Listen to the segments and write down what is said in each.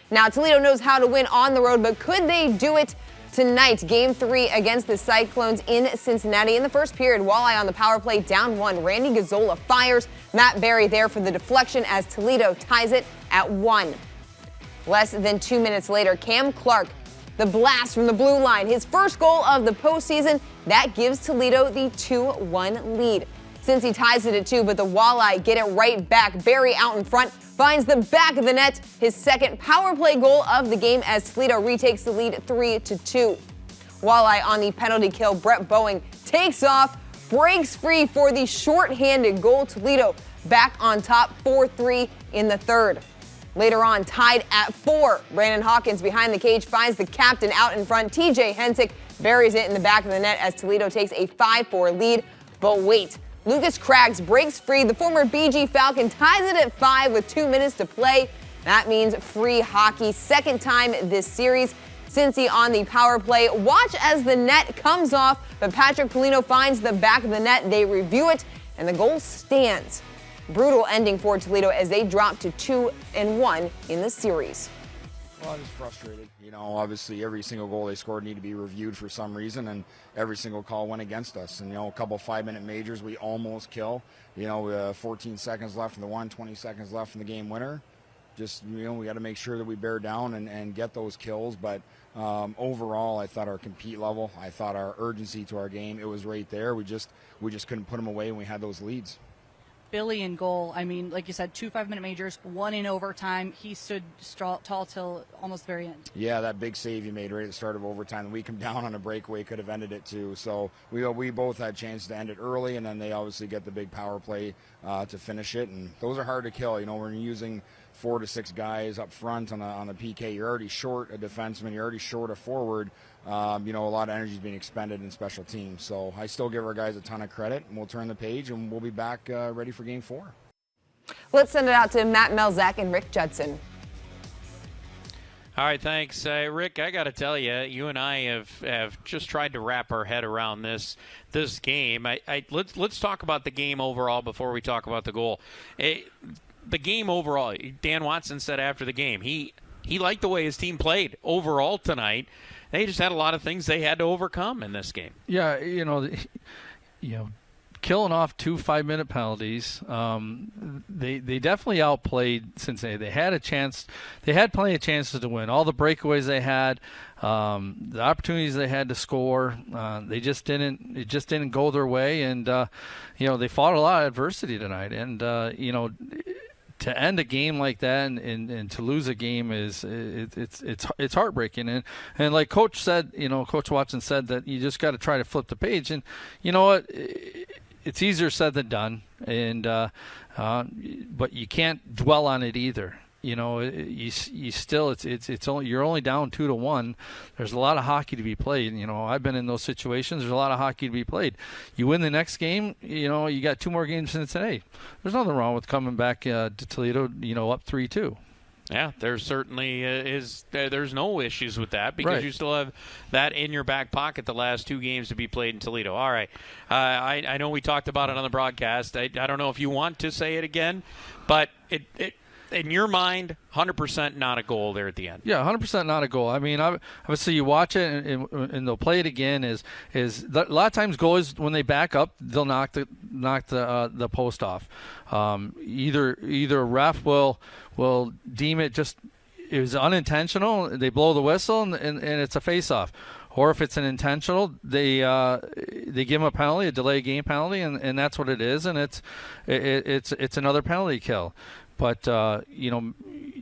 Now, Toledo knows how to win on the road, but could they do it tonight? Game 3 against the Cyclones in Cincinnati. In the first period, 𝗦𝗽cie on the power play, down 1. 𝗦𝗽cije𝗿𝘆 fires. Matt Berry there for the deflection as Toledo ties it at 1. Less than 2 minutes later, Cam Clark, the blast from the blue line, his first goal of the postseason. That gives Toledo the 2-1 lead. Cincy ties it at 2, but the 𝗦𝗽cie get it right back. Berry out in front, finds the back of the net, his second power play goal of the game as Toledo retakes the lead 3-2. 𝗦𝗽cie on the penalty kill. Brett Boeing takes off, breaks free for the short-handed goal. Toledo back on top 4-3 in the third. Later on, tied at 4. Brandon Hawkins behind the cage finds the captain out in front. TJ Hensick buries it in the back of the net as Toledo takes a 5-4 lead. But wait, Lucas Craggs breaks free. The former BG Falcon ties it at 5 with 2 minutes to play. That means free hockey. Second time this series. Cincy on the power play. Watch as the net comes off, but Patrick Polino finds the back of the net. They review it, and the goal stands. Brutal ending for Toledo as they drop to 2-1 in the series. Well, I was frustrated. You know, obviously every single goal they scored needed to be reviewed for some reason, and every single call went against us. And, you know, a couple 5-minute majors we almost kill. You know, 14 seconds left in the one, 20 seconds left in the game winner. Just, you know, we got to make sure that we bear down and get those kills. But overall, I thought our compete level, I thought our urgency to our game, it was right there. We just couldn't put them away when we had those leads. Billy in goal. I mean, like you said, 2 5-minute majors, 1 in overtime. He stood tall till almost the very end. Yeah, that big save you made right at the start of overtime. We come down on a breakaway, could have ended it too. So we both had chances to end it early, and then they obviously get the big power play to finish it. And those are hard to kill. You know, when you're using 4 to 6 guys up front on the PK, you're already short a defenseman, you're already short a forward. You know, a lot of energy is being expended in special teams. So I still give our guys a ton of credit, and we'll turn the page, and we'll be back ready for Game 4. Let's send it out to Matt Melzak and Rick Judson. All right, thanks. Rick, I got to tell you, you and I have just tried to wrap our head around this game. Let's talk about the game overall before we talk about the goal. The game overall, Dan Watson said after the game, he liked the way his team played overall tonight. They just had a lot of things they had to overcome in this game. Yeah, you know, killing off 2 5-minute penalties. They definitely outplayed Cincinnati. They had a chance. They had plenty of chances to win. All the breakaways they had, the opportunities they had to score, they just didn't. It just didn't go their way. And you know, they fought a lot of adversity tonight. And you know, to end a game like that and to lose a game it's heartbreaking. And like Coach said, you know, Coach Watson said that you just got to try to flip the page. And you know what? It's easier said than done. And but you can't dwell on it either. You know, you still it's only you're only down 2-1. There's a lot of hockey to be played. You know, I've been in those situations. There's a lot of hockey to be played. You win the next game, you know, you got 2 more games in today. There's nothing wrong with coming back to Toledo, you know, up 3-2. Yeah, there certainly is. There's no issues with that because right. You still have that in your back pocket the last 2 games to be played in Toledo. All right. I know we talked about it on the broadcast. I don't know if you want to say it again, but it in your mind, 100% not a goal there at the end. Yeah, 100% not a goal. I mean, obviously you watch it and they'll play it again. A lot of times goalies, when they back up, they'll knock the post off. Either a ref will deem it it was unintentional. They blow the whistle and it's a face-off. Or if it's an intentional, they give them a penalty, a delay game penalty, and that's what it is. And it's another penalty kill. But you know,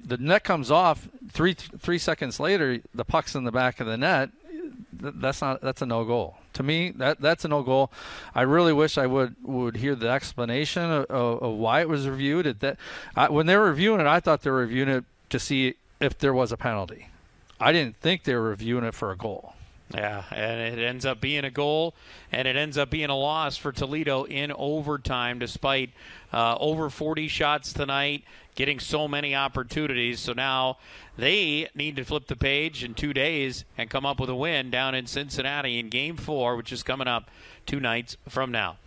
the net comes off 3 seconds later. The puck's in the back of the net. That's a no goal. To me, that's a no goal. I really wish I would hear the explanation of why it was reviewed. When they were reviewing it, I thought they were reviewing it to see if there was a penalty. I didn't think they were reviewing it for a goal. Yeah, and it ends up being a goal, and it ends up being a loss for Toledo in overtime, despite over 40 shots tonight, getting so many opportunities. So now they need to flip the page in 2 days and come up with a win down in Cincinnati in Game 4, which is coming up 2 nights from now.